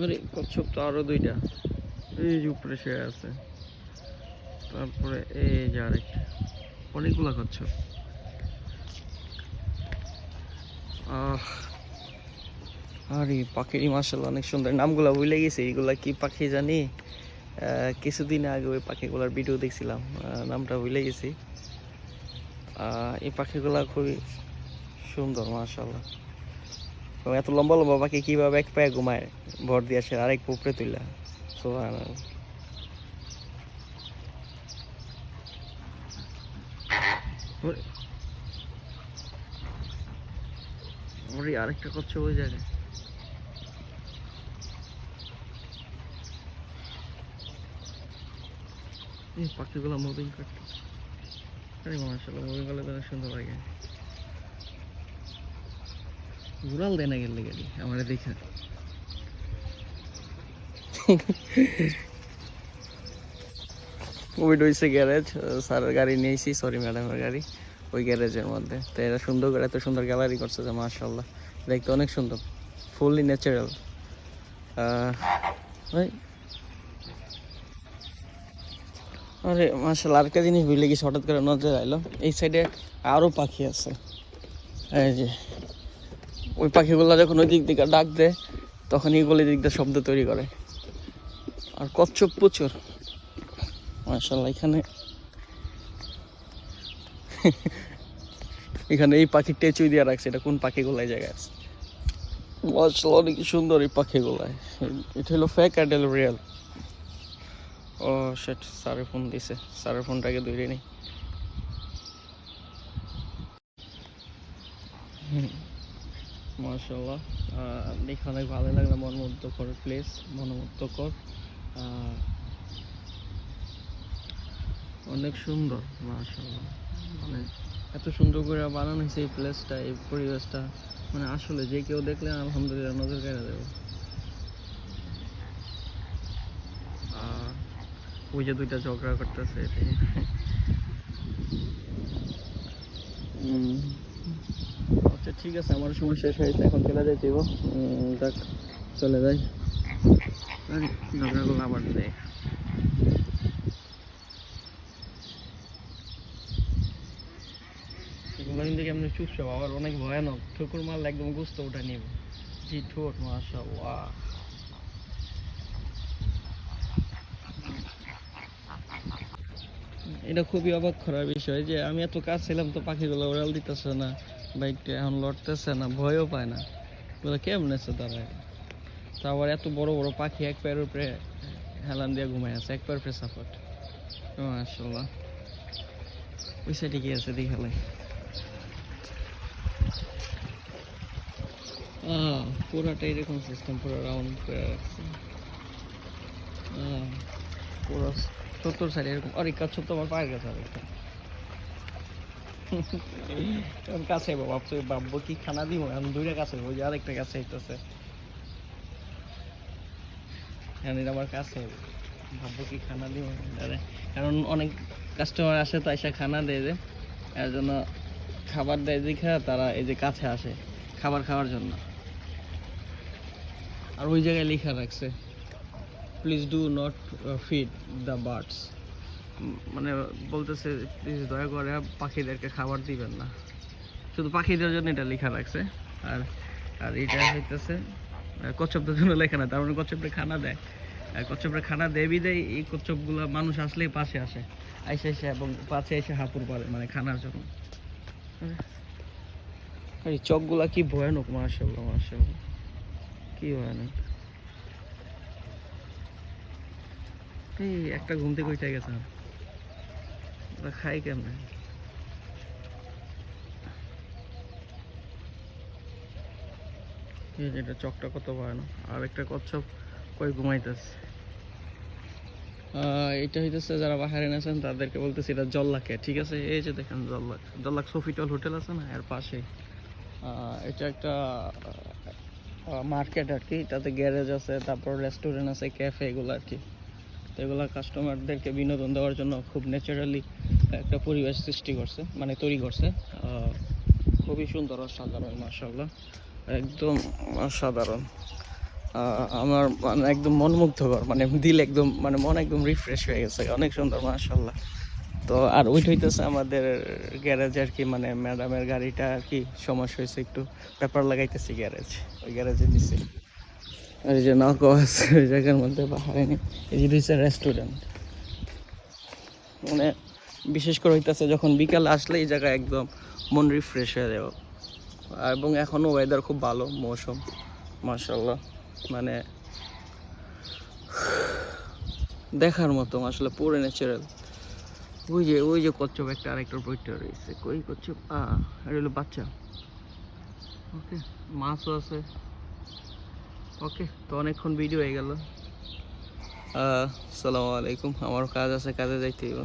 আরে কচ্ছপ তো আরো দুইটা, এই যে উপরে শুয়ে আছে। তারপরে এই যে আরেকটা, অনেকগুলা কচ্ছপ। আর এই পাখিরই মাশাআল্লাহ অনেক সুন্দর। নামগুলা ভুলে গেছি, এইগুলা কি পাখি জানি। কিছুদিন আগে ওই পাখিগুলার ভিডিও দেখছিলাম, নামটা ভুলে গেছি। এই পাখিগুলা খুবই সুন্দর মাশাআল্লাহ। এত লম্বা লম্বা পাখি কিভাবে এক পায়ে ঘুমায় ভর দিয়ে আসে আরেক উপরে তুইলা, সুবহানাল্লাহ। ওরে আরেকটা করছে ওই জায়গায়। এই পাখিগুলো মুভিং করতে, আরে মাশাআল্লাহ মুভিং করলে তো সুন্দর লাগে। উড়াল দেয় না গেলে গাড়ি আমার দেখা। ওইটা হচ্ছে গ্যারেজ, স্যারের গাড়ি নিয়েছি, সরি ম্যাডামের গাড়ি, ওই গ্যারেজের মধ্যে। তো এরা সুন্দর করে এত সুন্দর গ্যালারি করছে যে মাশাআল্লাহ, দেখতে অনেক সুন্দর, ফুললি ন্যাচারাল। আরে মাশাআল্লাহ আরেকটা জিনিস ভুলে গেছি, হঠাৎ করে নজর আইলো, এই সাইডে আরও পাখি আছে। এই যে ওই পাখিগুলো যখন ওই দিক থেকে ডাক দেয় তখন এইগুলো দিক দিয়ে শব্দ তৈরি করে। আর কচ্ছপ প্রচুর মাশাআল্লাহ। এখানে এই পাখি টেচুই দিয়ে রাখছে, এটা কোন পাখিগুলো এই জায়গায় আছে। মাশাআল্লাহ অনেক সুন্দর এই পাখিগুলাই। এটা হলো ফেক আর রিয়েল। ও সেট, স্যারে ফোন দিছে, স্যারের ফোনটাকে ধরে নেই। মাশাআল্লাহ দেখে অনেক ভালো লাগলো, মনোমুগ্ধকর প্লেস, মনোমুগ্ধকর, অনেক সুন্দর মাশাআল্লাহ। মানে এত সুন্দর করে বানানো হয়েছে এই প্লেসটা, এই পরিবেশটা, মানে আসলে যে কেউ দেখলে আলহামদুলিল্লাহ নজর কেড়ে দেবে। ওই যে দুইটা ঝগড়া করতেছে এটাই। আচ্ছা ঠিক আছে, আমার সময় শেষ হয়েছে, এখন চলে যাই দিব। যাক চলে যাই, ঝগড়া করলে আবার দেয়। এগুলো কেমন চুপছে, আবার অনেক ভয়ানক, ঠুকুর মারলে একদম গুস্ত উঠে নিব। জি ঠোঁট মাশাআল্লাহ। এটা খুবই অবাক করার বিষয় যে আমি এত কাজ ছিলাম তো পাখিগুলো ওড়াল দিতেছে না, বাইকটা এখন লড়তেছে না, ভয়ও পায় না, এগুলো কেমন আছে তারা। তা আবার এত বড় বড় পাখি এক পায়ের উপরে হেলান দিয়ে ঘুমায় আছে, এক পায়ের উপরে সাপোর্ট, মাশাআল্লাহ। ওই সাইডে কি আছে দেখালে। পুরাটা এরকম সিস্টেম, পুরো রাউন্ড করে রাখছে। পুরো চত্বর সাইডে এরকম। আর কাছে তো আমার পায়ের কাছে আরেকটা কাছে ভাবছো ভাববো কি খানা দিব, এখন দুইটা কাছে ওই যে আরেকটা কাছে হইতেছে, আমার কাছে ভাববো কি খানা দিব। কারণ অনেক কাস্টমার আসে তো এসে খানা দেয়, যে এর জন্য খাবার দেয় দেখা তারা এই যে কাছে আসে খাবার খাওয়ার জন্য। আর ওই জায়গায় লেখা রাখছে, please do not feed the birds, মানে বলতেছে প্লিজ দয়া করে পাখিদেরকে খাবার দিবেন না, শুধু পাখিদের জন্য এটা লেখা রাখছে। আর আর এটা হইতেছে কচ্ছপদের জন্য লেখা না, তার মানে কচ্ছপটা খানা দেয়, আর কচ্ছপটা খানা দেবই দেয়। এই কচ্ছপগুলো মানুষ আসলেই পাশে আসে, আইসে এসে এবং পাশে এসে হাঁপুর পারে, মানে খানার জন্য। এই চকগুলা কি ভয়ানক মাশাআল্লাহ, মাশাআল্লাহ কি ভয়ানক। এই একটা ঘুম থেকে উঠে গেছে, ওরা খাই কেমনে। এটা চকটা কত ভয়ানক। আর একটা কচ্ছপ কই ঘুমাইতেছে। এটা হইতেছে যারা বাহারে আছেন তাদেরকে বলতেছি এটা জল্লাকে, ঠিক আছে। এই যে দেখেন জল্লাক, জল্লাক সোফিটল হোটেল আছে না, এর পাশে। এটা একটা মার্কেট আর কি, তাতে গ্যারেজ আছে, তারপর রেস্টুরেন্ট আছে, ক্যাফে, এগুলো আর কি। তো এগুলো কাস্টমারদেরকে বিনোদন দেওয়ার জন্য খুব ন্যাচারালি একটা পরিবেশ সৃষ্টি করছে, মানে তৈরি করছে। খুবই সুন্দর, অসাধারণ মাশাআল্লাহ, একদম অসাধারণ। আমার মানে একদম মনমুগ্ধকর, মানে দিল একদম, মানে মন একদম রিফ্রেশ হয়ে গেছে, অনেক সুন্দর মাশাআল্লাহ। তো আর ওইটা হইতেছে আমাদের গ্যারেজ আর কি, মানে ম্যাডামের গাড়িটা আর কি সমস্যা হয়েছে, একটু পেপার লাগাইতেছি গ্যারেজ, ওই গ্যারেজে দিছি। আর এই যে নৌকা আছে ওই জায়গার মধ্যে পাহাড়ে, এই যে হচ্ছে রেস্টুরেন্ট। মানে বিশেষ করে হইতেছে যখন বিকালে আসলে এই জায়গা একদম মন রিফ্রেশ হয়ে যাবে। এবং এখনও ওয়েদার খুব ভালো, মৌসুম মাশাআল্লাহ, মানে দেখার মতো আসলে পুরো ন্যাচারাল। ওই যে কচ্ছপ একটা আরেকটার বইটা রয়েছে, কই কচ্ছপ, এটা হলো বাচ্চা। ওকে, মাছও আছে। ওকে, তো অনেকক্ষণ ভিডিও হয়ে গেল। আসসালামু আলাইকুম, আমার কাজ আছে, কাজে যাইতে হইব।